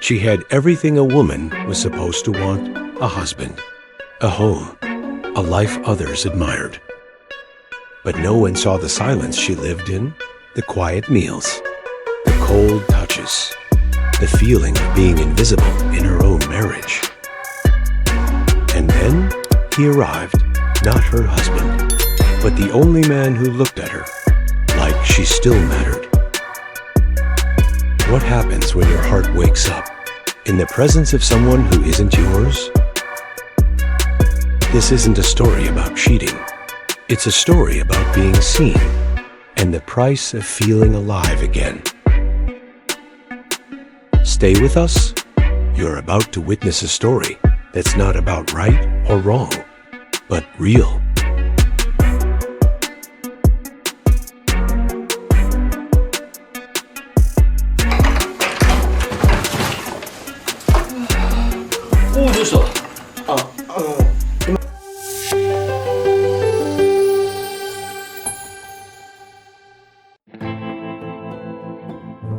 She had everything a woman was supposed to want: a husband, a home, a life others admired. But no one saw the silence she lived in, the quiet meals, the cold touches, the feeling of being invisible in her own marriage. And then he arrived, not her husband, but the only man who looked at her like she still mattered. What happens when your heart wakes up in the presence of someone who isn't yours? This isn't a story about cheating. It's a story about being seen and the price of feeling alive again. Stay with us. You're about to witness a story that's not about right or wrong, but real.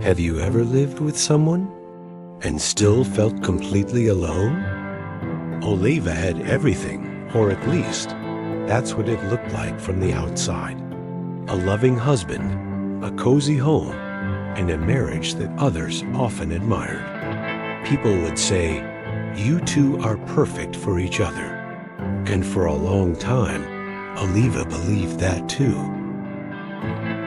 Have you ever lived with someone and still felt completely alone? Oliva had everything, or at least that's what it looked like from the outside. A loving husband, a cozy home, and a marriage that others often admired. People would say, "You two are perfect for each other." And for a long time, Oliva believed that too.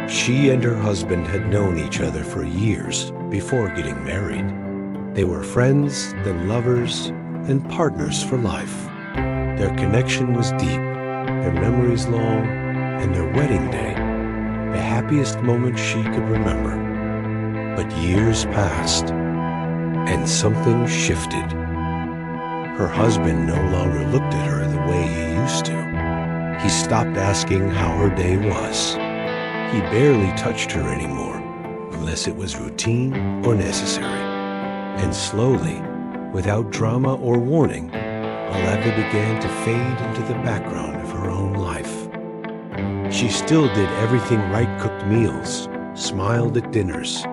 She and her husband had known each other for years before getting married. They were friends, then lovers, then partners for life. Their connection was deep, their memories long, and their wedding day, the happiest moment she could remember. But years passed, and something shifted. Her husband no longer looked at her the way he used to. He stopped asking how her day was. He barely touched her anymore, unless it was routine or necessary. And slowly, without drama or warning, Oliva began to fade into the background of her own life. She still did everything right: cooked meals, smiled at dinners,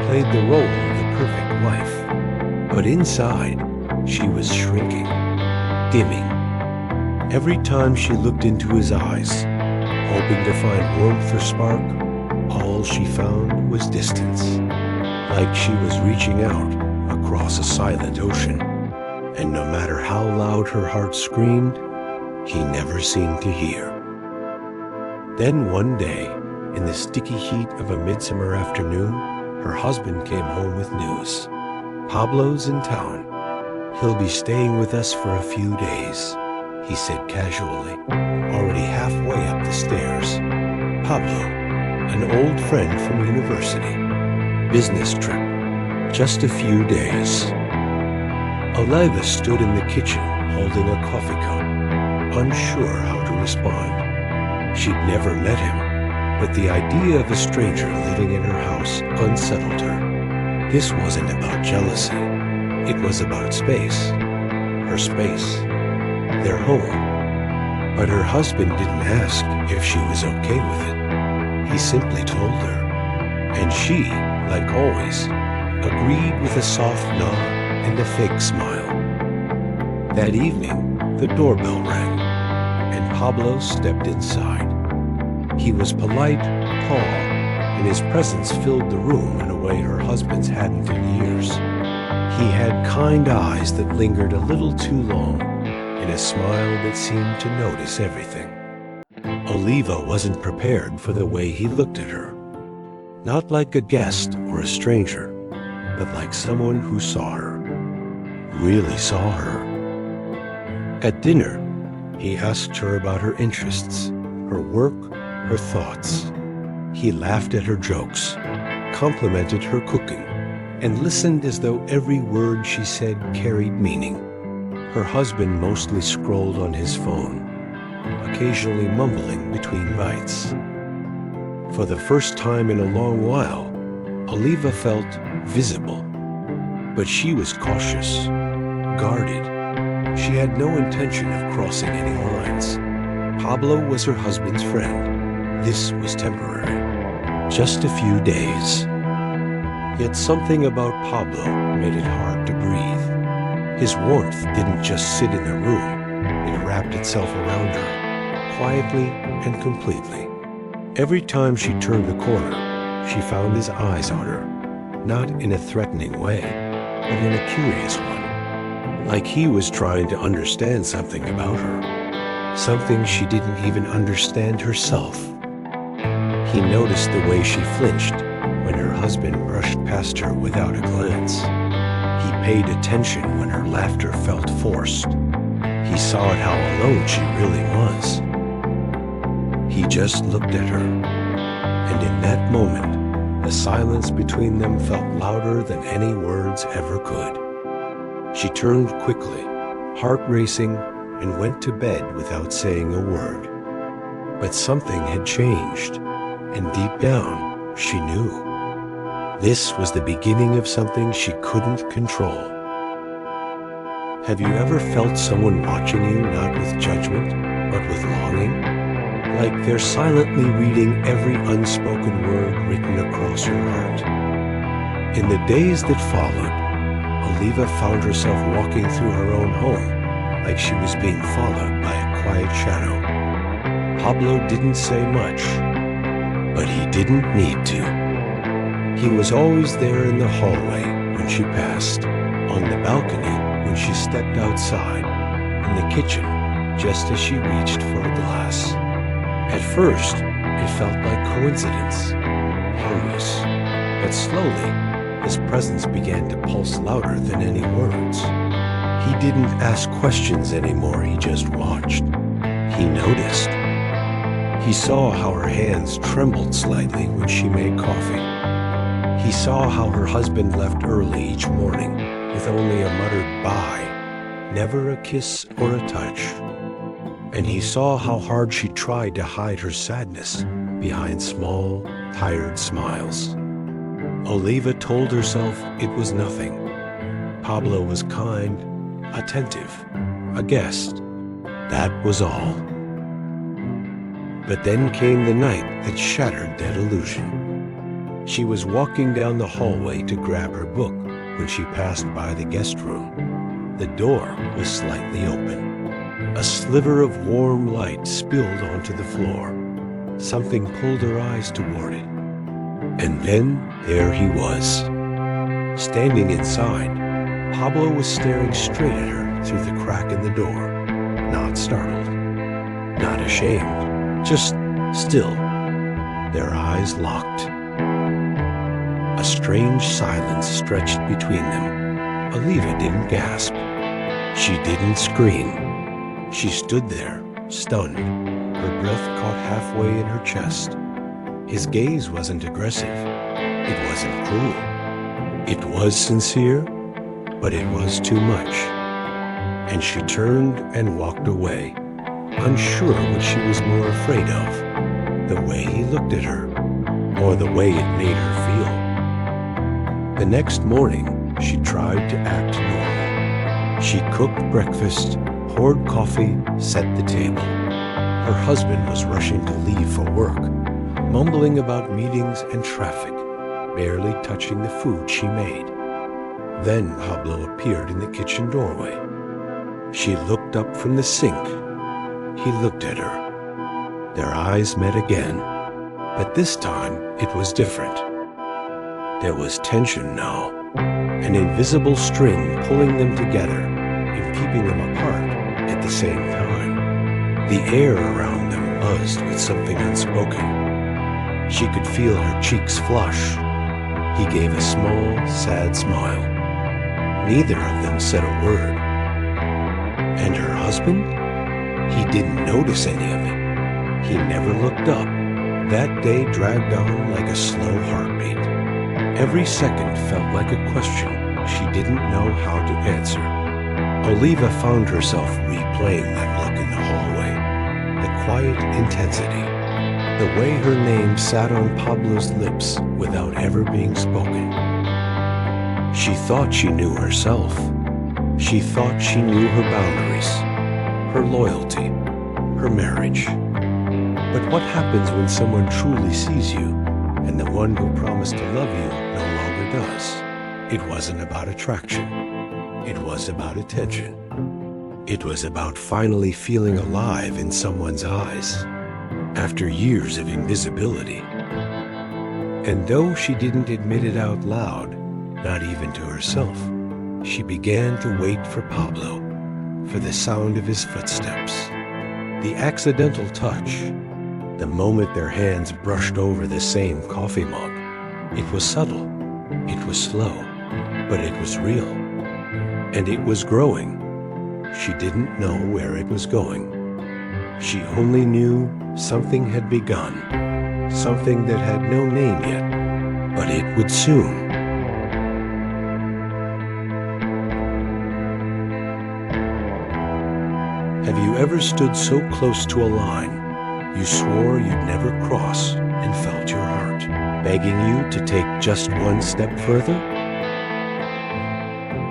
played the role of the perfect wife. But inside, she was shrinking, dimming. Every time she looked into his eyes, hoping to find warmth or spark, all she found was distance, like she was reaching out across a silent ocean. And no matter how loud her heart screamed, he never seemed to hear. Then one day, in the sticky heat of a midsummer afternoon, her husband came home with news. "Pablo's in town. He'll be staying with us for a few days," he said casually, already halfway up the stairs. Pablo, an old friend from university. Business trip. Just a few days. Oliva stood in the kitchen holding a coffee cup, unsure how to respond. She'd never met him, but the idea of a stranger living in her house unsettled her. This wasn't about jealousy. It was about space. Her space. Their home. But her husband didn't ask if she was okay with it. He simply told her. And she, like always, agreed with a soft nod and a fake smile. That evening, the doorbell rang, and Pablo stepped inside. He was polite, tall, and his presence filled the room in a way her husband's hadn't in years. He had kind eyes that lingered a little too long, and a smile that seemed to notice everything. Oliva wasn't prepared for the way he looked at her. Not like a guest or a stranger, but like someone who saw her. Really saw her. At dinner, he asked her about her interests, her work, her thoughts. He laughed at her jokes, complimented her cooking, and listened as though every word she said carried meaning. Her husband mostly scrolled on his phone, occasionally mumbling between bites. For the first time in a long while, Oliva felt visible. But she was cautious, guarded. She had no intention of crossing any lines. Pablo was her husband's friend. This was temporary. Just a few days. Yet something about Pablo made it hard to breathe. His warmth didn't just sit in the room, it wrapped itself around her, quietly and completely. Every time she turned a corner, she found his eyes on her, not in a threatening way, but in a curious one, like he was trying to understand something about her, something she didn't even understand herself. He noticed the way she flinched when her husband brushed past her without a glance. He paid attention when her laughter felt forced. He saw how alone she really was. He just looked at her, and in that moment, the silence between them felt louder than any words ever could. She turned quickly, heart racing, and went to bed without saying a word. But something had changed, and deep down, she knew. This was the beginning of something she couldn't control. Have you ever felt someone watching you not with judgment, but with longing? Like they're silently reading every unspoken word written across your heart. In the days that followed, Oliva found herself walking through her own home, like she was being followed by a quiet shadow. Pablo didn't say much, but he didn't need to. He was always there in the hallway when she passed, on the balcony when she stepped outside, in the kitchen just as she reached for a glass. At first, it felt like coincidence, harmless, but slowly, his presence began to pulse louder than any words. He didn't ask questions anymore, he just watched. He noticed. He saw how her hands trembled slightly when she made coffee. He saw how her husband left early each morning with only a muttered bye, never a kiss or a touch. And he saw how hard she tried to hide her sadness behind small, tired smiles. Oliva told herself it was nothing. Pablo was kind, attentive, a guest. That was all. But then came the night that shattered that illusion. She was walking down the hallway to grab her book when she passed by the guest room. The door was slightly open. A sliver of warm light spilled onto the floor. Something pulled her eyes toward it. And then there he was. Standing inside, Pablo was staring straight at her through the crack in the door. Not startled, not ashamed, just still. Their eyes locked. A strange silence stretched between them. Oliva didn't gasp. She didn't scream. She stood there, stunned, her breath caught halfway in her chest. His gaze wasn't aggressive. It wasn't cruel. It was sincere, but it was too much. And she turned and walked away, unsure what she was more afraid of, the way he looked at her, or the way it made her feel. The next morning, she tried to act normal. She cooked breakfast, poured coffee, set the table. Her husband was rushing to leave for work, mumbling about meetings and traffic, barely touching the food she made. Then Pablo appeared in the kitchen doorway. She looked up from the sink. He looked at her. Their eyes met again, but this time it was different. There was tension now, an invisible string pulling them together and keeping them apart at the same time. The air around them buzzed with something unspoken. She could feel her cheeks flush. He gave a small, sad smile. Neither of them said a word. And her husband? He didn't notice any of it. He never looked up. That day dragged on like a slow heartbeat. Every second felt like a question she didn't know how to answer. Oliva found herself replaying that look in the hallway, the quiet intensity, the way her name sat on Pablo's lips without ever being spoken. She thought she knew herself. She thought she knew her boundaries, her loyalty, her marriage. But what happens when someone truly sees you, and the one who promised to love you no longer never does. It wasn't about attraction. It was about attention. It was about finally feeling alive in someone's eyes after years of invisibility. And though she didn't admit it out loud, not even to herself, she began to wait for Pablo, for the sound of his footsteps, the accidental touch, the moment their hands brushed over the same coffee mug. It was subtle, it was slow, but it was real. And it was growing. She didn't know where it was going. She only knew something had begun, something that had no name yet, but it would soon. Have you ever stood so close to a line you swore you'd never cross and felt your heart begging you to take just one step further?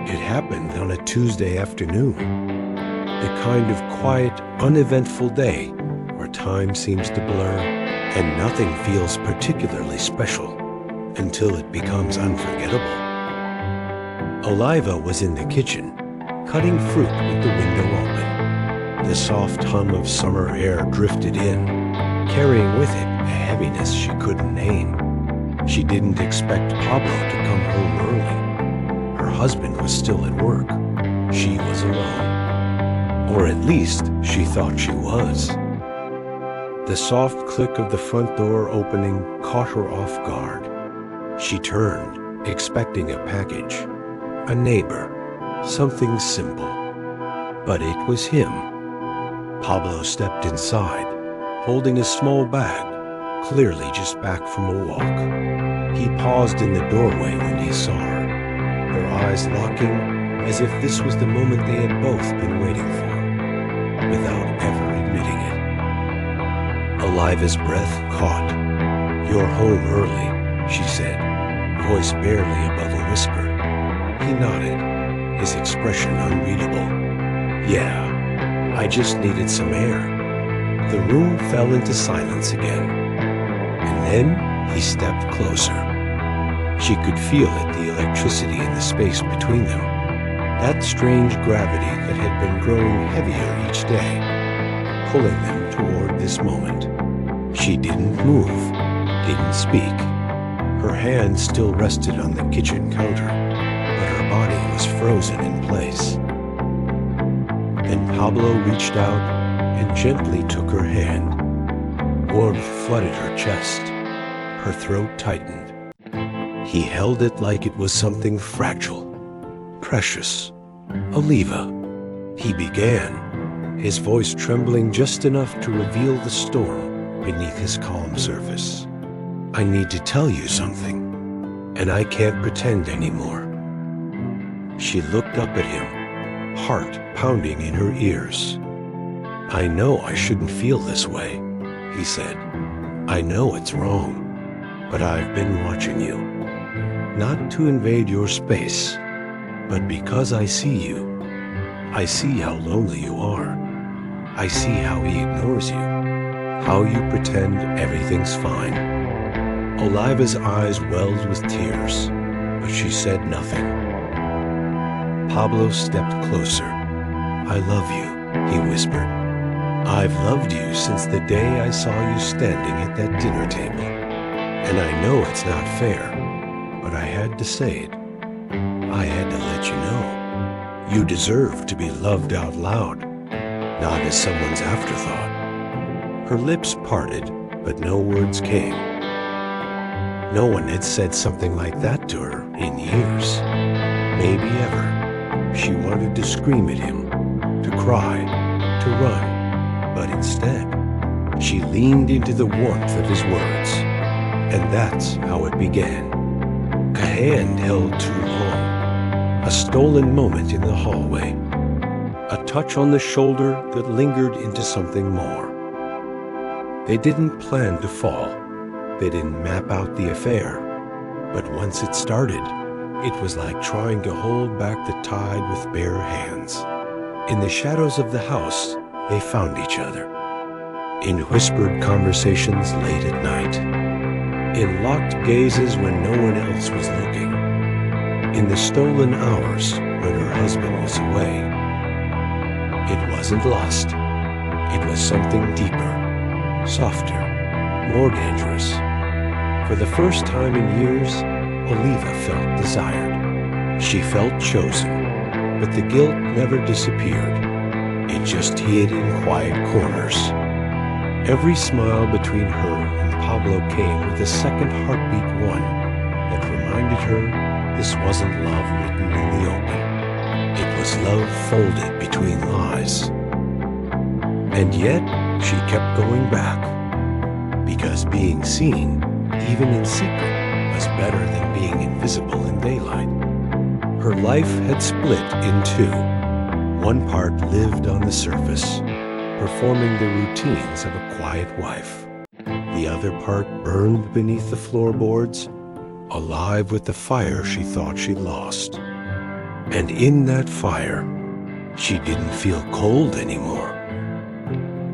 It happened on a Tuesday afternoon, the kind of quiet, uneventful day where time seems to blur and nothing feels particularly special until it becomes unforgettable. Oliva was in the kitchen, cutting fruit with the window open. The soft hum of summer air drifted in, carrying with it a heaviness she couldn't name. She didn't expect Pablo to come home early. Her husband was still at work. She was alone. Or at least she thought she was. The soft click of the front door opening caught her off guard. She turned, expecting a package, a neighbor, something simple. But it was him. Pablo stepped inside, holding a small bag, clearly just back from a walk. He paused in the doorway when he saw her, their eyes locking as if this was the moment they had both been waiting for, without ever admitting it. Oliva's breath caught. "You're home early," she said, voice barely above a whisper. He nodded, his expression unreadable. "Yeah. I just needed some air." The room fell into silence again. And then he stepped closer. She could feel it, the electricity in the space between them. That strange gravity that had been growing heavier each day, pulling them toward this moment. She didn't move, didn't speak. Her hand still rested on the kitchen counter, but her body was frozen in place. Then Pablo reached out and gently took her hand. Warmth flooded her chest. Her throat tightened. He held it like it was something fragile, precious. "Oliva," he began, his voice trembling just enough to reveal the storm beneath his calm surface. "I need to tell you something, and I can't pretend anymore." She looked up at him, heart pounding in her ears. "I know I shouldn't feel this way," he said. "I know it's wrong, but I've been watching you. Not to invade your space, but because I see you. I see how lonely you are. I see how he ignores you, how you pretend everything's fine." Oliva's eyes welled with tears, but she said nothing. Pablo stepped closer. "I love you," he whispered. "I've loved you since the day I saw you standing at that dinner table. And I know it's not fair, but I had to say it. I had to let you know. You deserve to be loved out loud, not as someone's afterthought." Her lips parted, but no words came. No one had said something like that to her in years, maybe ever. She wanted to scream at him, to cry, to run, but instead, she leaned into the warmth of his words. And that's how it began. A hand held too long, a stolen moment in the hallway, a touch on the shoulder that lingered into something more. They didn't plan to fall. They didn't map out the affair. But once it started, it was like trying to hold back the tide with bare hands. In the shadows of the house, they found each other. In whispered conversations late at night. in locked gazes when no one else was looking, in the stolen hours when her husband was away. It wasn't lust. It was something deeper, softer, more dangerous. For the first time in years, Oliva felt desired. She felt chosen, but the guilt never disappeared. It just hid in quiet corners. Every smile between her and Pablo came with a second heartbeat, one that reminded her this wasn't love written in the open. It was love folded between lies. And yet, she kept going back, because being seen, even in secret, was better than being invisible in daylight. Her life had split in two. One part lived on the surface, performing the routines of a quiet wife. The other part burned beneath the floorboards, alive with the fire she thought she'd lost. And in that fire, she didn't feel cold anymore.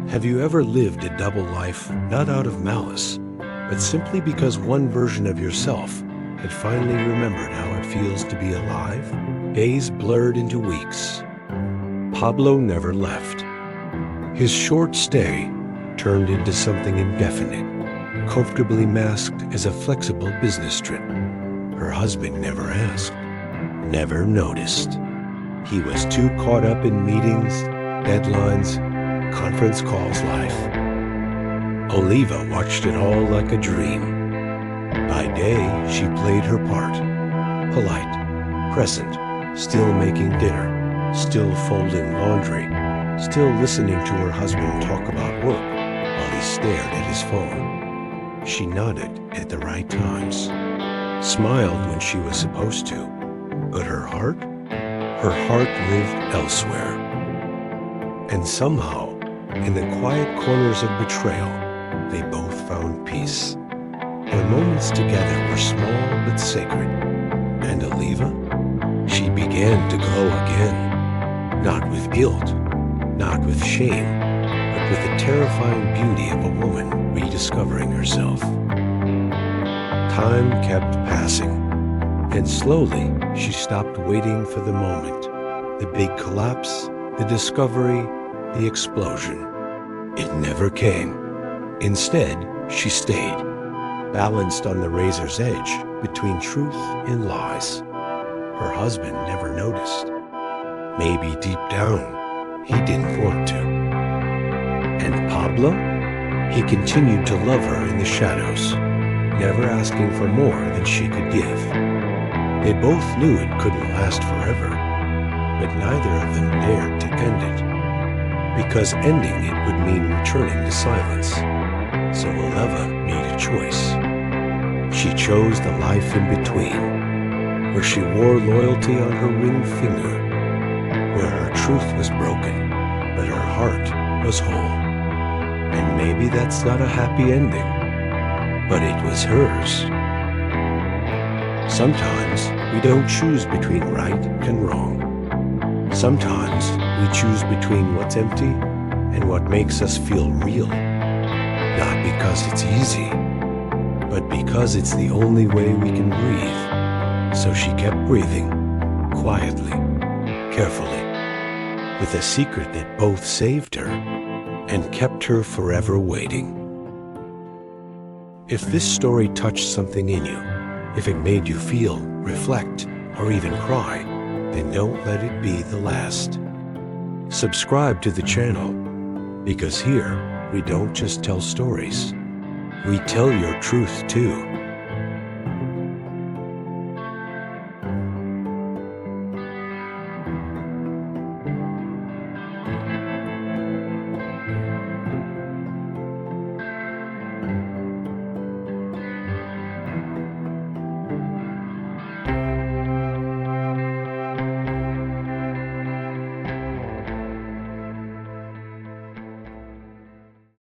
Have you ever lived a double life, not out of malice, but simply because one version of yourself had finally remembered how it feels to be alive? Days blurred into weeks. Pablo never left. His short stay turned into something indefinite, comfortably masked as a flexible business trip. Her husband never asked, never noticed. He was too caught up in meetings, deadlines, conference calls life. Oliva watched it all like a dream. By day, she played her part, polite, present, still making dinner, still folding laundry, still listening to her husband talk about work while he stared at his phone. She nodded at the right times, smiled when she was supposed to, but her heart lived elsewhere. And somehow, in the quiet corners of betrayal, they both found peace. Their moments together were small but sacred. And Oliva? She began to glow again. Not with guilt, not with shame, but with the terrifying beauty of a woman rediscovering herself. Time kept passing, and slowly she stopped waiting for the moment. The big collapse, the discovery, the explosion. It never came. Instead, she stayed, balanced on the razor's edge between truth and lies. Her husband never noticed. Maybe deep down, he didn't want to. And Pablo? He continued to love her in the shadows, never asking for more than she could give. They both knew it couldn't last forever, but neither of them dared to end it, because ending it would mean returning to silence. So Oliva made a choice. She chose the life in between, where she wore loyalty on her ring finger, where her truth was broken, but her heart was whole. And maybe that's not a happy ending, but it was hers. Sometimes we don't choose between right and wrong. Sometimes we choose between what's empty and what makes us feel real. Not because it's easy, but because it's the only way we can breathe. So she kept breathing, quietly, carefully, with a secret that both saved her and kept her forever waiting. If this story touched something in you, if it made you feel, reflect, or even cry, then don't let it be the last. Subscribe to the channel, because here we don't just tell stories, we tell your truth too.